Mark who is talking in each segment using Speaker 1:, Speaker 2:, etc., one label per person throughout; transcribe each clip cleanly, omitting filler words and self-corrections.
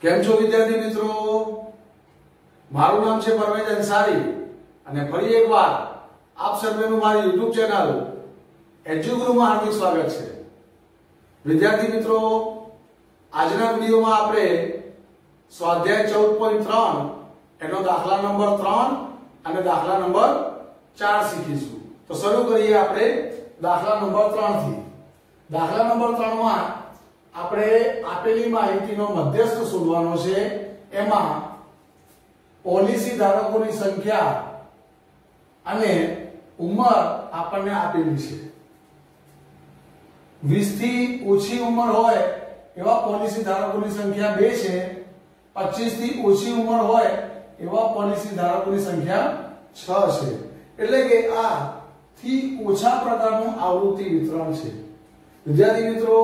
Speaker 1: કેમ છો વિદ્યાર્થી મિત્રો? મારું નામ છે પરવેજ અંસારી અને ફરી એકવાર આપ સર્વેનું મારી YouTube ચેનલ એજ્યુગુરુમાં હાર્દિક સ્વાગત છે। વિદ્યાર્થી મિત્રો, આજના વિડિયોમાં આપણે સ્વાધ્યાય 14.3 એનો દાખલા નંબર 3 અને દાખલા નંબર 4 શીખીશું। તો શરૂ કરીએ આપણે દાખલા નંબર 3 થી। દાખલા નંબર 3 માં આપણે આપેલી માહિતીનો મધ્યસ્થ શોધવાનો છે। એમાં પોલિસી ધારકોની સંખ્યા અને ઉંમર આપણને આપેલી છે। 20 થી ઓછી ઉંમર હોય એવા પોલિસી ધારકોની સંખ્યા 2 છે। 25 થી ઓછી ઉંમર હોય એવા પોલિસી ધારકોની સંખ્યા 6 છે। એટલે કે આ થી ઓછા પ્રકારનું આવૃત્તિ વિતરણ છે। વિદ્યાર્થી મિત્રો,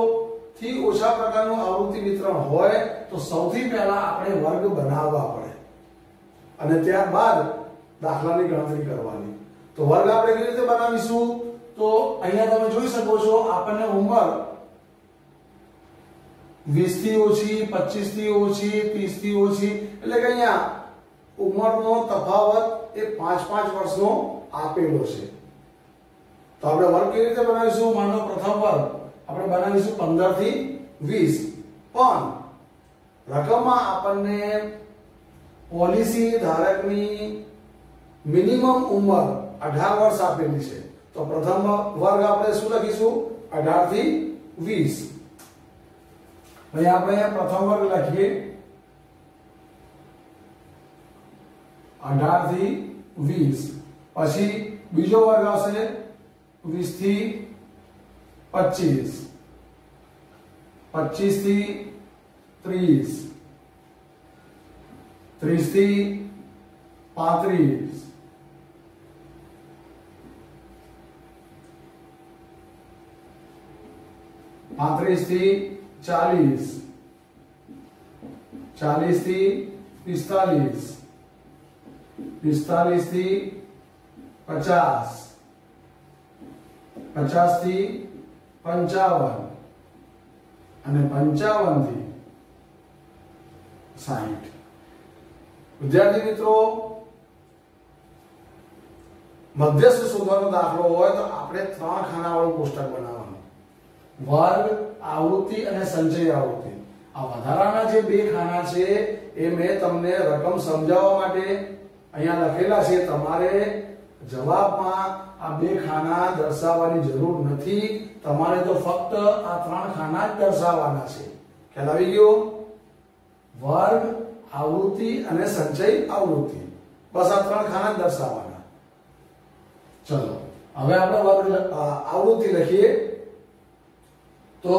Speaker 1: થી ઓછા પ્રકારનું આવૃત્તિ વિતરણ હોય તો સૌથી પહેલા આપણે વર્ગ બનાવવા પડે અને ત્યારબાદ દાખલાની ગણતરી કરવાની। તો વર્ગ આપણે કેવી રીતે બનાવીશું? તો અહીંયા તમે જોઈ શકો છો, આપણને ઉંમર 20 થી ઓછી, 25 થી ઓછી, 30 થી ઓછી, એટલે કે અહીંયા ઉંમરનો તફાવત એ 5-5 વર્ષનો આપેલો છે। તો આપણે વર્ગ કેવી રીતે બનાવીશું? માનો પ્રથમ વર્ગ આપણે બનાવીશું 15 થી 20, પણ રકમમાં આપણને પોલિસી ધારકની મિનિમમ ઉંમર 18 વર્ષ આપેલી છે। તો પ્રથમ વર્ગ આપણે શું લખીશું? 18 થી 20। હવે આપણે પ્રથમ વર્ગ લખીએ 18 થી 20। પછી બીજો વર્ગ આવશે 20 થી 25, 25 થી 30, 30 થી 35, 35 થી 40, 40 થી 45, 45 થી 50, 50 થી 55 અને 55 થી 60। વિદ્યાર્થી મિત્રો, મધ્યસ્થ શોધવાનો દાખલો હોય તો આપણે 3 ખાનાવાળું કોષ્ટક બનાવવાનું: વર્ગ, આવૃત્તિ અને સંચય આવૃત્તિ। આ વધારાના જે 2 ખાના છે એ મેં તમને રકમ સમજાવવા માટે અહીંયા લખેલા છે। તમારે જવાબમાં આ 2 ખાના દર્શાવવાની જરૂર નથી। તમારે તો ફક્ત આ 3 ખાના જ દર્શાવવાના છે। ખ્યાલ આવી ગયો? વર્ગ, આવૃત્તિ અને સંચય આવૃત્તિ, બસ આ 3 ખાના જ દર્શાવવાના। ચલો હવે આપણે વર્ગ આવૃત્તિ લખીએ। તો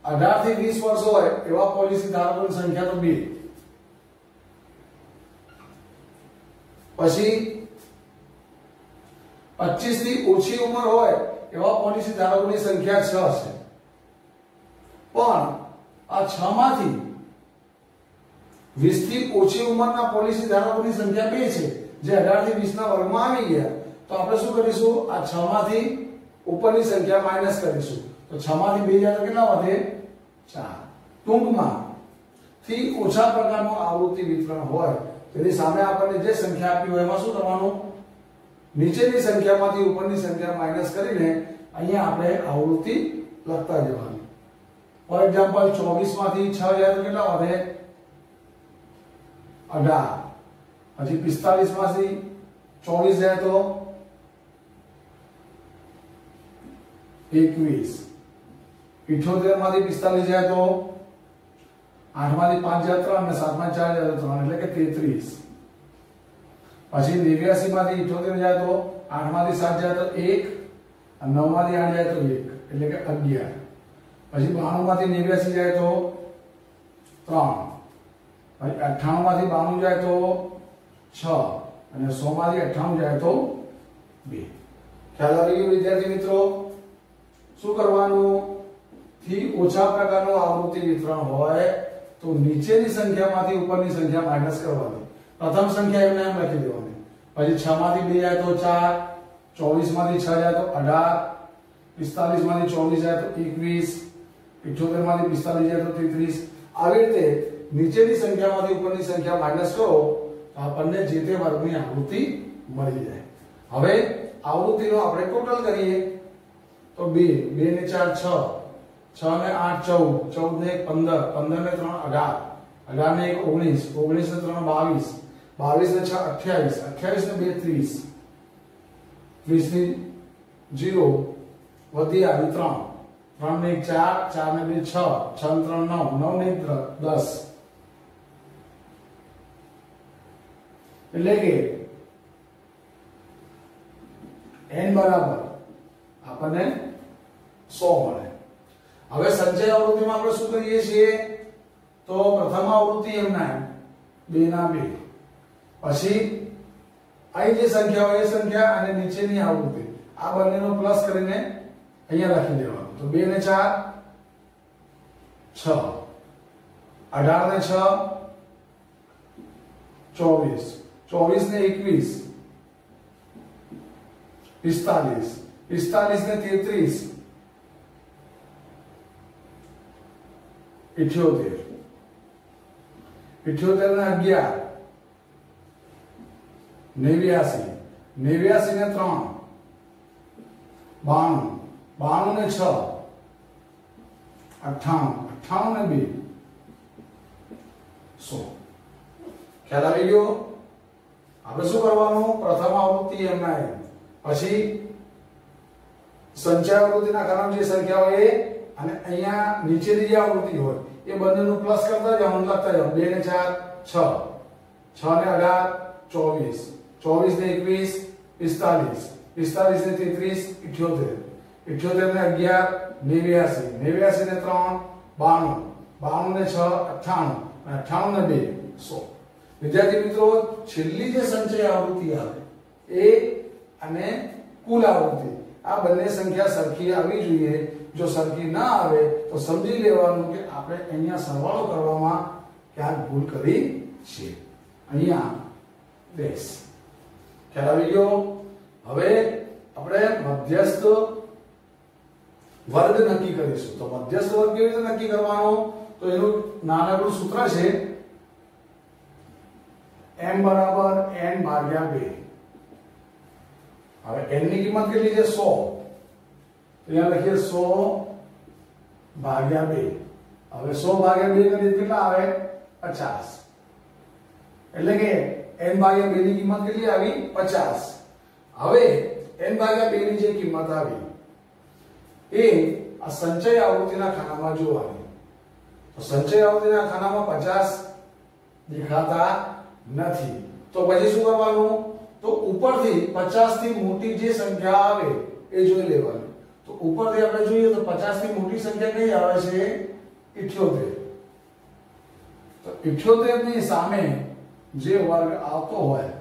Speaker 1: 18 થી 20 વર્ષ હોય એવા પોલિસી ધારકોની સંખ્યા તો 2। પછી 25 થી ઓછી ઉંમર હોય એવા પોલિસી ધારકોની સંખ્યા 6 છે। પણ આ 6 માંથી 20 થી ઓછી ઉંમરના પોલિસી ધારકોની સંખ્યા 2 છે, જે 18 થી 20 ના વર્ગમાં આવી ગયા। તો આપણે શું કરીશું? આ 6 માંથી ઉપરની સંખ્યા માઈનસ કરીશું। તો 6 માંથી 2 જાય તો કેટલા વધે? 4। ટૂંકમાં થી ઓછા પ્રકારનું આવૃત્તિ વિતરણ હોય તેની સામે આપણને જે સંખ્યા આપી હોય એમાં શું કરવાનું? નીચેની સંખ્યામાંથી ઉપરની સંખ્યા માઈનસ કરીને અહીંયા આપણે આવૃત્તિ લખતા જવાનું। ફોર એક્ઝામ્પલ 24 માંથી 6 જાય તો કેટલા વધે? 18। પછી 45 માંથી 24 જાય તો 21। 78 માંથી 45 જાય તો 8 માંથી 5 જાય 3 અને 7 માંથી 4 જાય તો 3, એટલે કે 33। પછી 89 માંથી 78 જાય તો 8 માંથી 7 જાય તો 1 અને 9 માંથી 8 જાય તો 1, એટલે કે 11। પછી 92 માંથી 89 જાય તો 3, પછી 98 માંથી 92 જાય તો 6 અને 100 માંથી 98 જાય તો 2। ખ્યાલ આવી ગયો વિદ્યાર્થી મિત્રો? શું કરવાનું? થી ઓછા પ્રકારનું આવૃત્તિ વિતરણ હોય તો નીચેની સંખ્યામાંથી ઉપરની સંખ્યા માઈનસ કરવાની। પ્રથમ સંખ્યા એમને એમ લખી દેવાની। પછી 6 માંથી 2 જાય તો 4, 24 માંથી 6 જાય તો 18, 45 માંથી 24 જાય તો 21, 78 માંથી 45 જાય તો 33। આવી રીતે નીચેની સંખ્યામાંથી ઉપરની સંખ્યા માઈનસ કરો તો આપણને જે તે વર્ગની આવૃત્તિ મળી જાય। હવે આવૃત્તિનો આપણે ટોટલ કરીએ તો 2 2 ને 4 6 6 ને 8 14 14 ને 1 15 15 ને 3 18 18 ને 1 19 19 ને 3 22 22 ને 6 28 28 ને 2 30 30 ની 0 વધી આવી 3 3 ને 1 4 4 ને 2 6 6 ને 3 9 9 ને 1 10 એટલે કે n બરાબર આપણને 100 મળે। હવે સંચય આવૃત્તિમાં આપણે શું કરીએ છીએ તો પ્રથમ આવૃત્તિ m ના m 2 ના 2 પછી અહીં જે સંખ્યા હોય એ સંખ્યા અને નીચેની આવૃત્તિ આ બંનેનો પ્લસ કરીને અહીંયા લખી દેવાનું તો 2 ને 4 6 18 ને 6 24 24 ने 21 45 45 ने 33 78 78 ने 11 89 89 ने 3 92 92 ने 6 98 98 ने 2 100 ખ્યાલ આવી ગયો। આપણે શું કરવાનું પ્રથમ આવૃત્તિ m ના m પછી સંચય આવૃત્તિના ખાનામાં જે સંખ્યા હોય એ અને અહીંયા નીચેની જે આવૃત્તિ હોય એ બંનેનું પ્લસ કરતા જવાનું લખતા જવાનું 2 ને 4 6 6 ને 18 24 24 ને 21 45 45 ને 33 78 78 ને 11 89 89 ને 3 92 92 ને 6 98 98 ને 2 100 વિદ્યાર્થી મિત્રો છેલ્લી જે સંચય આવૃત્તિ આવે એ અને કુલ આવૃત્તિ આ બંને સંખ્યા સરખી આવવી જોઈએ। જો સરખી ના આવે તો સમજી લેવાનું કે આપણે અહીંયા સરવાળો કરવામાં ક્યાંક ભૂલ કરી છે। અહીંયા બેસ ખ્યાલ આવી ગયો। હવે આપણે મધ્યસ્થ વર્ગ નક્કી કરીશું તો મધ્યસ્થ વર્ગ કેવી રીતે નક્કી કરવાનો તો એનું નાનકડું સૂત્ર છે m બરાબર n ભાગ્યા 2। હવે n ની કિંમત કેટલી છે 100 તો અહીંયા લખીએ 100 ભાગ્યા 2। હવે 100 ભાગ્યા 2 કરીએ કેટલા આવે 50 એટલે કે n ભાગ્યા 2 ની કિંમત કેટલી આવી 50। હવે n ભાગ્યા 2 ની જે કિંમત આવી એ આ સંચય આવૃત્તિના ખાનામાં જોવાની તો સંચય આવૃત્તિના ખાનામાં 50 દેખાતા નથી તો પછી શું કરવાનું તો ઉપરથી 50 થી મોટી જે સંખ્યા આવે એ જોઈ લેવાની તો ઉપરથી આપણે જોઈએ તો 50 થી મોટી સંખ્યા કઈ આવે છે 78 તો 78 ની સામે જે વર્ગ આવતો હોય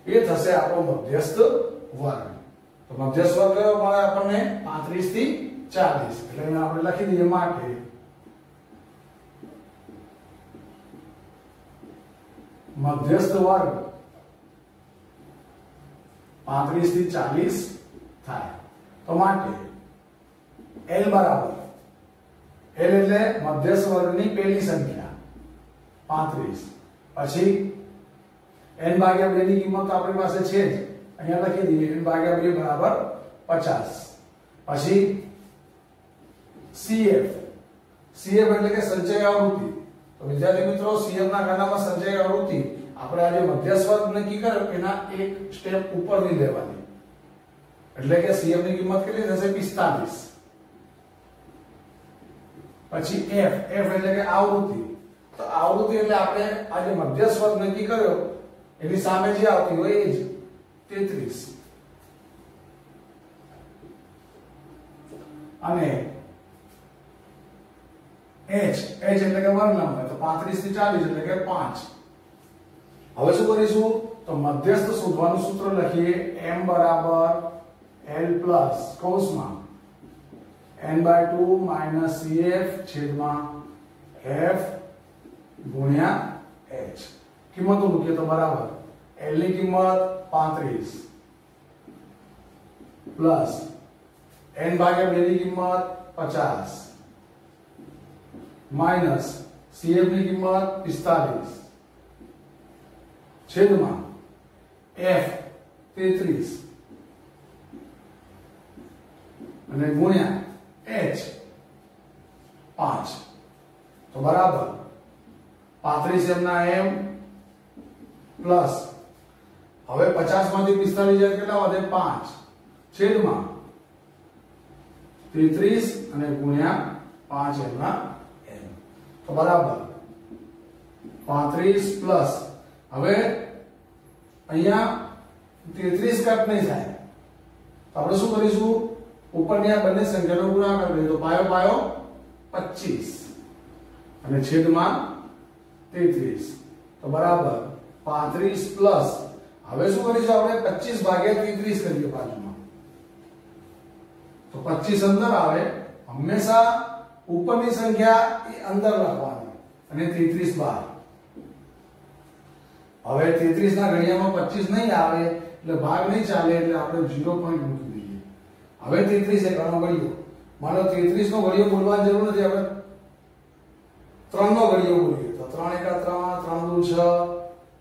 Speaker 1: એ થશે આપણો મધ્યસ્થ વર્ગ તો મધ્યસ્થ વર્ગ કયો મળે આપણને 35 થી 40 એટલે અહીંયા આપણે લખી દઈએ માટે મધ્યસ્થ વર્ગ 35 થી 40 થાય તો માટે L બરાબર L એટલે મધ્યસ્થ વર્ગની પહેલી સંખ્યા 35 પછી n ભાગ્યા 2 ની કિંમત આપણી પાસે છે જ અહીંયા લખી દઈએ n ભાગ્યા 2 બરાબર 50 પછી CF એટલે કે સંચય આવૃત્તિ તો વિદ્યાર્થી મિત્રો CF ના ખાનામાં સંચય આવૃત્તિ આપણે આજે મધ્યસ્થ વર્ગ નક્કી કર્યો એના એક સ્ટેપ ઉપરની લેવાની એટલે કે CF ની કિંમત કેટલી થશે 45 પછી F એટલે કે આવૃત્તિ તો આવૃત્તિ એટલે આપણે આજે મધ્યસ્થ વર્ગ નક્કી કર્યો એની સામે જે આવતી હોય એ જ 33 અને h એટલે કે વર્ગ નંબર તો 35 થી 40 એટલે કે 5 હવે શું કરીશું તો મધ્યસ્થ શોધવાનું સૂત્ર લખીએ m બરાબર l પ્લસ કૌંસમાં n/2 માઈનસ cf છેદમાં f ગુણ્યા h કિંમતો મૂકીએ તો બરાબર l ની કિંમત 35 પ્લસ n ભાગ્યા 2 ની કિંમત 50 માઈનસ CF ની કિંમત 45 છેદમાં F 33 અને ગુણ્યા H 5 તો બરાબર 35 m ના m પ્લસ હવે 50 માંથી 45 જાય કેટલા વધે 5 છેદમાં 33 અને ગુણ્યા 5 m ના m તો બરાબર 35 પ્લસ હવે અહીંયા 33 કટ નહીં થાય તો આપણે શું કરીશું ઉપરની આ બંને સંખ્યાનો ગુણાકાર કરીએ તો પાયો પાયો 25 અને છેદમાં 33 તો બરાબર 35 પ્લસ હવે શું કરીશું આપણે 25 ભાગ્યા 33 કરીએ બાજુમાં તો 25 અંદર આવે હંમેશા ઉપરની સંખ્યા એ અંદર લખવાની અને 33 બહાર હવે 33 ના ઘડિયામાં 25 નહીં આવે એટલે ભાગ નહીં ચાલે એટલે આપણે 0 પોઈન્ટ મૂકી દઈએ હવે 33 એ ઘણો ઘડિયો માનો 33 નો ઘડિયો બોલવાની જરૂર નથી આપણે 3 નો ઘડિયો બોલીએ તો 3 એકા 3 3 દુ 6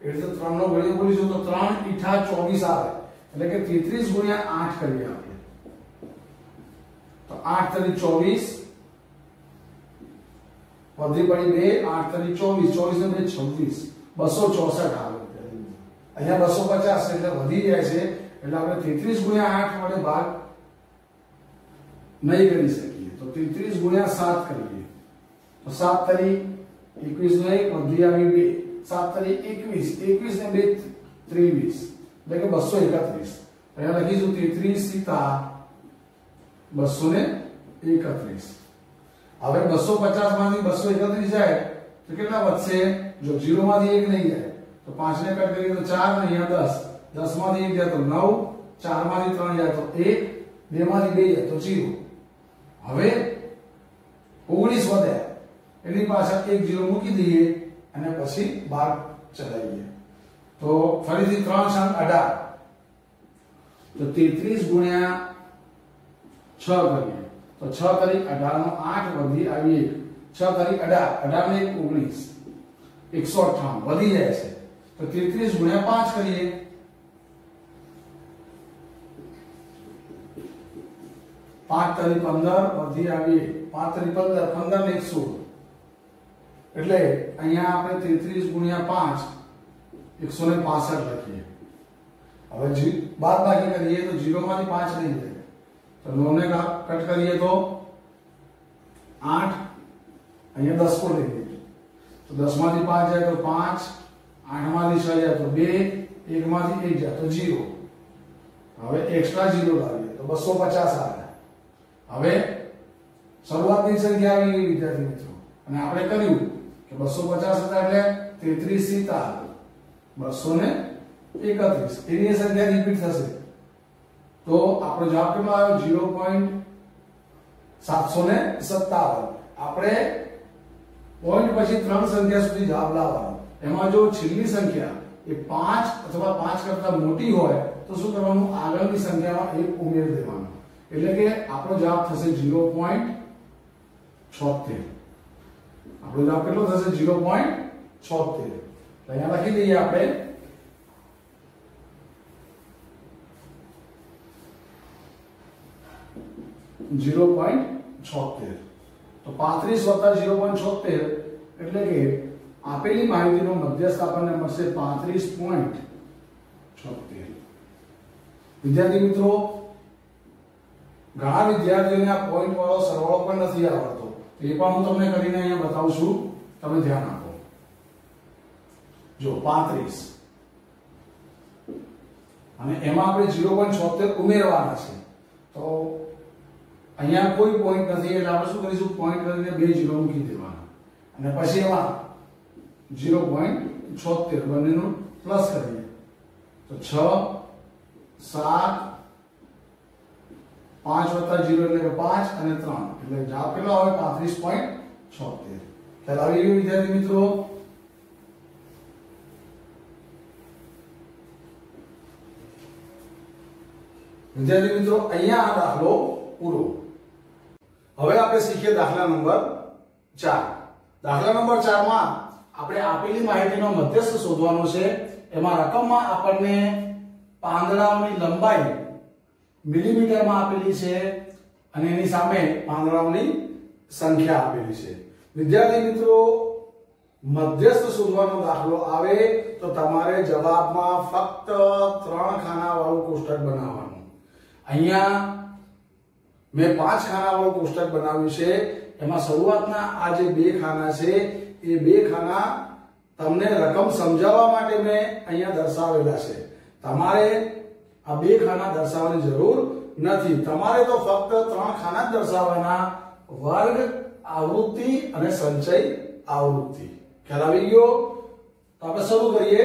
Speaker 1: એટલે 3 નો ઘડિયો બોલીશું તો 3 ઈઠા 24 આવે એટલે કે 33 ગુણ્યા 8 કરીએ આપણે તો 8 તરી 24 વધી પડી 2 8 તરી 24 24 ને 26 264 આવે અહીંયા 250 એટલે વધી જાય છે એટલે આપણે 33 ગુણ્યા 8 વડે ભાગ નહીં કરી શકીએ તો 33 ગુણ્યા 7 કરીએ તો 7 તરી 21 નો 1 વધી આવી 2 7 તરી 21 21 ને 2 23 એટલે કે 231 અહીંયા લખીશું 33 સીતા 231 હવે 250 માંથી 231 જાય તો કેટલા વધશે જો 0 માંથી 1 નહીં જાય તો 5 ને કટ કરીએ તો 4 ને અહીંયા 10 10 માંથી 1 જાય તો 9 4 માંથી 3 જાય તો 1 2 માંથી 2 જાય તો 0 હવે 19 વધે એની પાછળ એક 0 મૂકી દઈએ અને પછી 12 ચલાવીએ તો ફરીથી 3 સંગ 18 તો 33 ગુણ્યા 6 કરીએ તો 6 તારીખ 18 નો 8 વધી આવી 1 6 તારીખ 18 18 ને 19 158 વધી જાય છે તો 33 ગુણ્યા 5 કરીએ 5 તારીખ 15 વધી આવી 5 તારીખ 15 15 ને 116 એટલે અહીંયા આપણે 33 ગુણ્યા 5 165 લખીએ હવે બાદબાકી કરીએ તો 0 માંથી 5 નહીં જાય તો 9 ને કટ કરીએ તો 8 અહીંયા 10 को લઈએ તો 10 માંથી 5 જાય તો 5 8 માંથી 6 જાય તો 2 1 માંથી 1 જાય તો 0 હવે એક્સ્ટ્રા 0 લાવીએ તો 250 આવે હવે શરૂઆતની સંખ્યા આવી ગઈ વિદ્યાર્થી મિત્રો અને આપણે કર્યું કે 250 હતા એટલે 33 સીતા 231 એની સંખ્યા રિપીટ થશે તો આપણો જવાબ કેટલો આવ્યો 0.757 આપણે પોઈન્ટ પછી 3 સંખ્યા સુધી જવાબ લાવવાનો એમાં જો છેલ્લી સંખ્યા એ 5 અથવા 5 કરતા મોટી હોય તો શું કરવાનું આગળની સંખ્યામાં 1 ઉમેરી દેવાનું એટલે કે આપણો જવાબ થશે 0.76 આપણો જવાબ કેટલો થશે 0.76 અહીંયા લખી દઈએ આપણે 0.76 તો 35 વત્તા 0.76 એટલે કે આપેલી માહિતીનો મધ્યસ્થ આપણને મળશે 35.76 વિદ્યાર્થી મિત્રો ઘણા વિદ્યાર્થીઓને આ પોઈન્ટ વાળો સરવાળો પણ નથી આવડતો એ પણ હું તમને કરીને અહીંયા બતાવું છું તમે ધ્યાન આપો જો 35 અને એમાં આપણે 0.76 ઉમેરવાના છે તો અહીંયા કોઈ પોઈન્ટ નથી એટલે આપણે શું કરીશું પોઈન્ટ કરીને 2 0 મૂકી દેવાના અને પછી એમાં 0.76 બંનેનું પ્લસ કરીએ તો 6 7 5 વત્તા 0 એટલે કે 5 અને 3 એટલે જવાબ કેટલો આવે 35.76 ખ્યાલ આવી ગયો વિદ્યાર્થી મિત્રો વિદ્યાર્થી મિત્રો અહીંયા આ દાખલો પૂરો। હવે આપણે શીખીએ દાખલા નંબર 4। દાખલા નંબર 4 માં આપણે આપેલી માહિતીનો મધ્યસ્થ શોધવાનો છે। એમાં રકમમાં આપણને પાંદડાઓની લંબાઈ મિલીમીટરમાં આપેલી છે અને એની સામે પાંદડાઓની સંખ્યા આપેલી છે। વિદ્યાર્થી મિત્રો, મધ્યસ્થ શોધવાનો દાખલો આવે તો તમારે જવાબમાં ફક્ત 3 ખાનાવાળું કોષ્ટક બનાવવાનું। અહીંયા મેં 5 ખાનાવાળું કોષ્ટક બનાવ્યું છે। એમાં શરૂઆતના આ જે 2 ખાના છે એ 2 ખાના તમને રકમ સમજાવવા માટે મેં અહીંયા દર્શાવેલા છે। તમારે આ 2 ખાના દર્શાવવાની જરૂર નથી। તમારે તો ફક્ત 3 ખાના જ દર્શાવવાના, વર્ગ, આવૃત્તિ અને સંચય આવૃત્તિ। ખ્યાલ આવી ગયો? તો આપણે શરૂ કરીએ।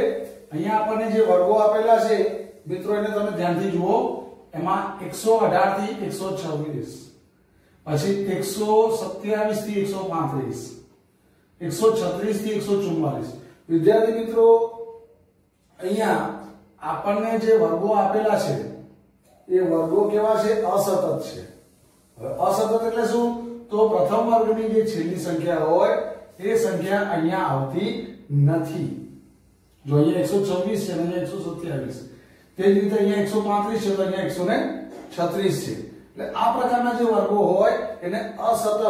Speaker 1: અહીંયા આપણને જે વર્ગો આપેલા છે મિત્રો, એને તમે ધ્યાનથી જુઓ। એમાં 118 થી 126, પછી 127 થી 135, 136 થી 144। વિદ્યાર્થી મિત્રો, અહીંયા આપણને જે વર્ગો આપેલા છે એ વર્ગો કેવા છે? અસતત છે। હવે અસતત એટલે શું? તો પ્રથમ વર્ગની જે છેલ્લી સંખ્યા હોય એ સંખ્યા અહીંયા આવતી નથી। જો અહીંયા 126 છે અને અહીંયા 127, તે જ રીતે અહીંયા 135 છે તો અહીંયા 136 છે। એટલે આ પ્રકારના જે વર્ગો હોય એને અસતત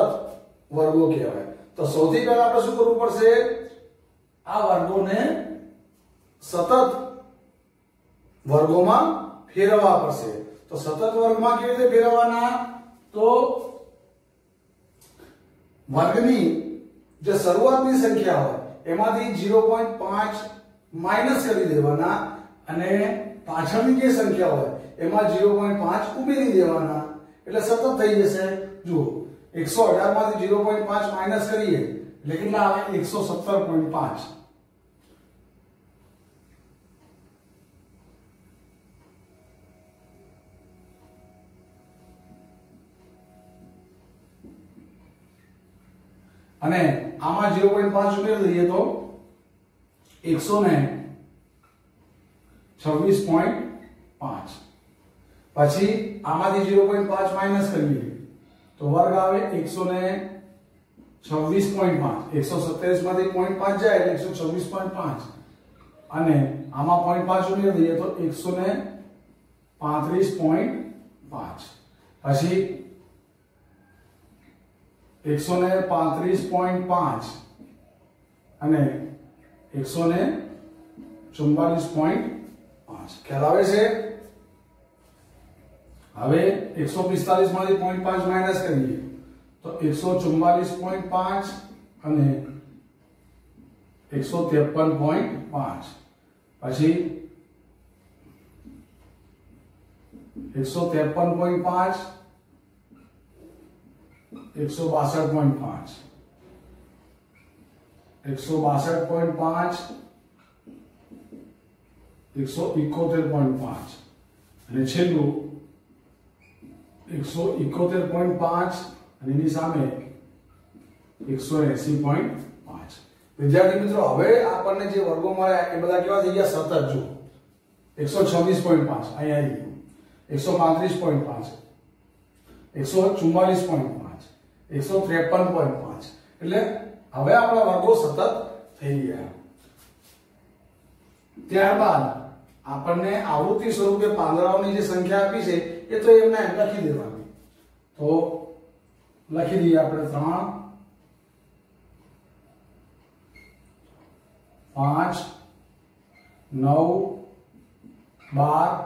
Speaker 1: વર્ગો કહેવાય। તો સૌથી પહેલા આપણે શું કરવું પડશે? આ વર્ગોને સતત વર્ગોમાં ફેરવવા પડશે। તો સતત વર્ગમાં કેવી રીતે ફેરવવાના? તો વર્ગની જે શરૂઆતની સંખ્યા હોય એમાંથી 0.5 માઈનસ કરી દેવાના અને પાછળની જે સંખ્યા હોય એમાં 0.5 ઉમેરી દેવાના, એટલે સતત થઈ જશે। જુઓ, 118 માંથી 0.5 માઈનસ કરીએ એટલે કેટલા આવે? 117.5। અને આમાં 0.5 ઉમેરી દઈએ તો 126.5। પછી આમાંથી 0.5 માઈનસ કરીએ તો વર્ગ આવે 126.5। 127 માંથી 0.5 જાય એટલે 126.5 અને આમાં 0.5 ઉમેરી દઈએ તો 135.5। પછી 135.5 અને 144.5। ખ્યાલ આવે છે? હવે 145 માંથી 0.5 માઈનસ કરીએ તો 144.5 અને 153.5। પછી 153.5, 162.5, 162.5, 171.5 અને છેલ્લું 171.5 અને એની સામે 180.5। વિદ્યાર્થી મિત્રો, હવે આપણને જે વર્ગો મળ્યા એ બધા કેવા થઈ ગયા? સતત। જો 126.5 અહીંયા આવી ગયું, 135.5, 144.5, 153.5। એટલે હવે આપણા વર્ગો સતત થઈ ગયા। ત્યારબાદ આપણને આવૃત્તિ સ્વરૂપે પાંદડાઓની જે સંખ્યા આપી છે એ તો એમને એમ લખી દેવાની। તો લખી દઈએ આપણે 3, 5, 9, 12,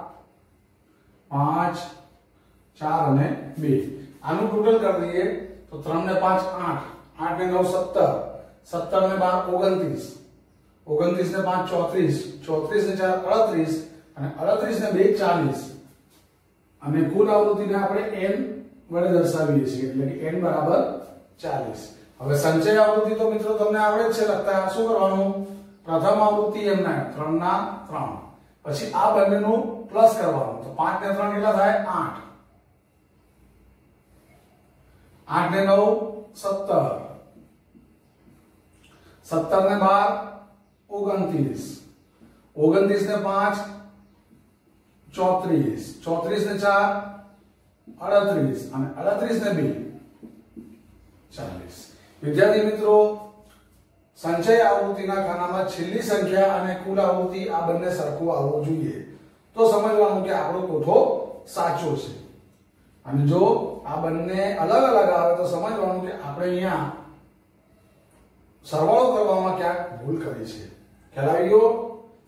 Speaker 1: 5, 4 અને 2। આનું ટોટલ કરી દઈએ તો 3 ને 5 8, 8 ને 9 17, 17 ને 12 29, 29 ને 5 34, 34 ને 4 38 અને 38 ને 2 40 અને કુલ આવૃત્તિને આપણે n વડે દર્શાવીએ છીએ એટલે કે n બરાબર 40। હવે સંચય આવૃત્તિ તો મિત્રો તમને આવડે જ છે લખતા। શું કરવાનું? પ્રથમ આવૃત્તિ એમના 3 ના 3, પછી આ બંનેનું પ્લસ કરવાનું। તો 5 ને 3 કેટલા થાય? 8, 8 ને 9 17, 17 ને 12 29, 29 ને 5 34, 34 ને 4 38 અને 38 ને 2 40। વિદ્યાર્થી મિત્રો, સંચય આવૃત્તિના ખાનામાં છેલ્લી સંખ્યા અને કુલ આવૃત્તિ આ બંને સરખું આવવું જોઈએ તો સમજવાનું કે આપણો કોઠો સાચો છે, અને જો આ બંને અલગ અલગ આવે તો સમજવાનું કે આપણે અહીંયા સરવાળો કરવામાં ક્યાંક ભૂલ કરી છે। ખ્યાલ આવી ગયો?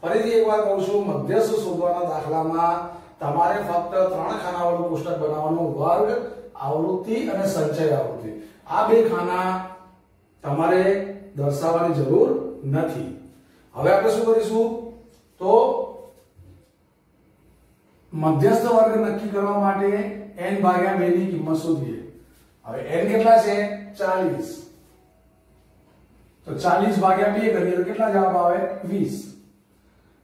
Speaker 1: ફરીથી એકવાર કહું છું, મધ્યસ્થ શોધવાના દાખલામાં તમારે ફક્ત 3 ખાનાવાળું કોષ્ટક બનાવવાનું, વર્ગ, આવૃત્તિ અને સંચય આવૃત્તિ, આ 2 ખાના તમારે દર્શાવવાની જરૂર નથી। હવે આપણે શું કરીશું તો મધ્યસ્થ વર્ગ નક્કી કરવા માટે n ભાગ્યા 2 ની કિંમત શોધીએ। હવે n કેટલા છે? 40, તો 40 ભાગ્યા 2 કરીએ તો કેટલા જવાબ આવે? 20।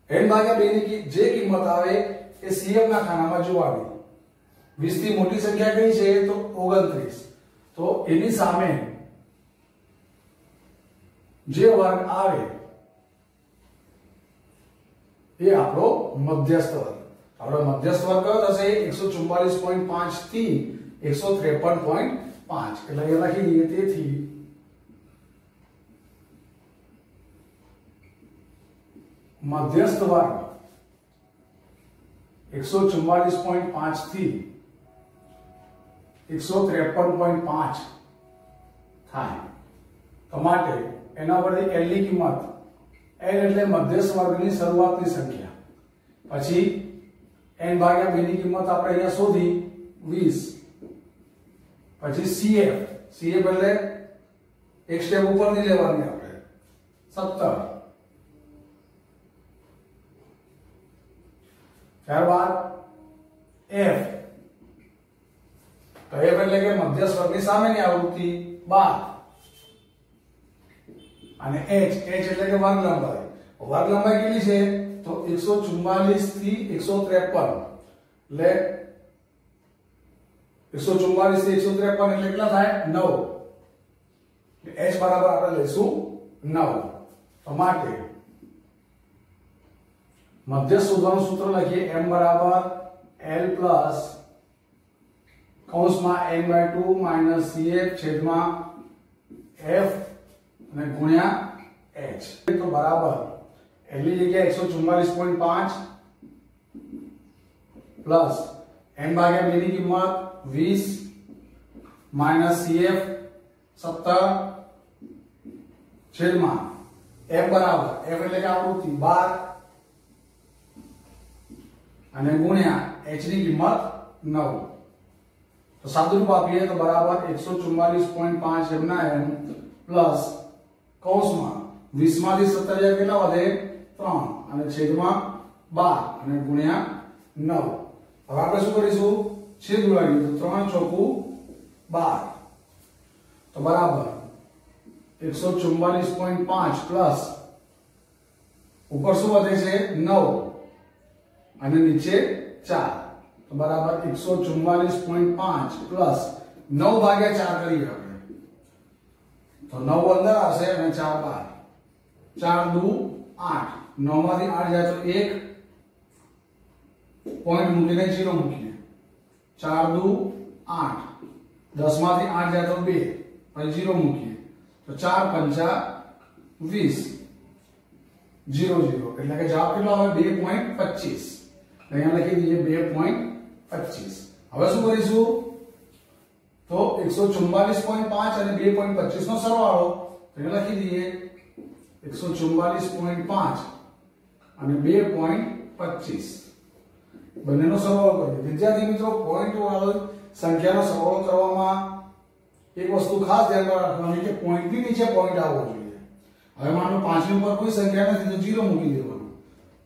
Speaker 1: n ભાગ્યા 2 ની જે કિંમત આવે એ CF ના ખાનામાં જોવાની। 20 થી મોટી સંખ્યા કઈ છે? તો 29, તો એની સામે જે વર્ગ આવે એ આપણો મધ્યસ્થ વર્ગ। આપણો મધ્યસ્થ વર્ગ કયો થશે? 144.5 થી 153.5, એટલે એ લખી દઈએ। તેથી મધ્યસ્થ વર્ગ 144.5 થી 153.5 થાય, તો માટે એના પરથી l ની કિંમત, l એટલે મધ્યસ્થ વર્ગની શરૂઆતની સંખ્યા, પછી n ભાગ્યા 2 ની કિંમત આપણે અહીંયા શોધી 20, પછી CF એટલે એક સ્ટેપ ઉપરની લેવાની આપણે 17, ત્યારબાદ F, તો F એટલે કે મધ્યસ્થ વર્ગની સામેની આવૃત્તિ 12, અને h એટલે કે વર્ગ લંબાઈ। વર્ગ લંબાઈ કેટલી છે? તો 144 થી 153, એટલે 144 થી 153 એટલે કેટલા થાય? 9, એટલે h બરાબર આપણે લઈશું 9। તો માટે મધ્યસ્થ શોધવાનું સૂત્ર લખીએ, m બરાબર l પ્લસ કૌંસમાં n/2 માઈનસ CF છેદમાં f અને ગુણ્યા h, તો બરાબર l ની જગ્યાએ 144.5 પ્લસ n ભાગ્યા 2 ની કિંમત 20 માઈનસ CF 17 છેદમાં f બરાબર f એટલે કે આવૃત્તિ 12 અને ગુણ્યા h ની કિંમત 9, તો સાદુરૂપ આપીએ તો બરાબર 144.5 m પ્લસ કૌંસમાં 20 માંથી 17 જાય કેટલા વધે? 3 અને છેદમાં 12 અને ગુણ્યા 9। હવે આપણે શું કરીશું? છેદ ઉડાડીએ તો 3 ચોકુ 12, તો બરાબર 144.5 પ્લસ ઉપર શું વધે છે? 9 અને નીચે 4, તો બરાબર 144.5 પ્લસ 9 ભાગ્યા 4 કરીએ આપણે, તો 9 અંદર આવશે અને 4 બહાર, 4 દુ 8, 9 માંથી 8 જાય તો 1 પોઈન્ટ મૂકીને 0 મૂકીએ, 4 દુ 8, 10 માંથી 8 જાય તો 2 પછી 0 મૂકીએ, તો 4 પંચા 20, 0 0 એટલે કે જવાબ કેટલો આવે? 2.25। અહીંયા લખી દઈએ 2.25। હવે શું કરીશું તો 144.5 અને 2.25 નો સરવાળો, તો અહીંયા લખી દઈએ 144.5 અને 2.25 બંનેનો સરવાળો કરીએ। વિદ્યાર્થી મિત્રો, પોઈન્ટ વાળો સંખ્યાનો સરવાળો કરવામાં એક વસ્તુ ખાસ ધ્યાનમાં રાખવાની કે પોઈન્ટની નીચે પોઈન્ટ આવવો જોઈએ। હવે માનો 5 ની ઉપર કોઈ સંખ્યા નથી તો 0 મૂકી દેવાનું,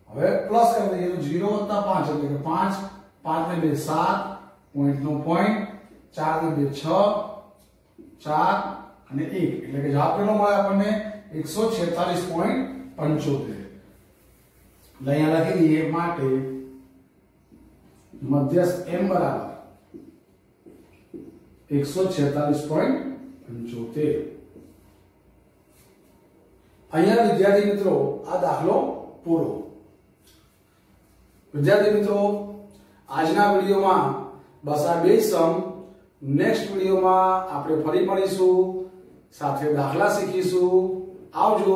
Speaker 1: હવે પ્લસ કરી દઈએ તો 0 + 5 એટલે કે 5, 5 ને 2 7, પોઈન્ટનો પોઈન્ટ, 4 ને 2 6, 4 અને 1 એટલે કે જવાબ કેટલો મળે આપણને? 146.75। અહીંયા લખી દઈએ માટે મધ્યસ્થ m બરાબર 146.75। અહીંયા વિદ્યાર્થી મિત્રો આ દાખલો પૂરો। વિદ્યાર્થી મિત્રો, આજના વિડિયોમાં બસ આ બે સમ નેક્સ્ટ વિડીયોમાં આપણે ફરી મળીશું, સાથે દાખલા શીખીશું. આવજો.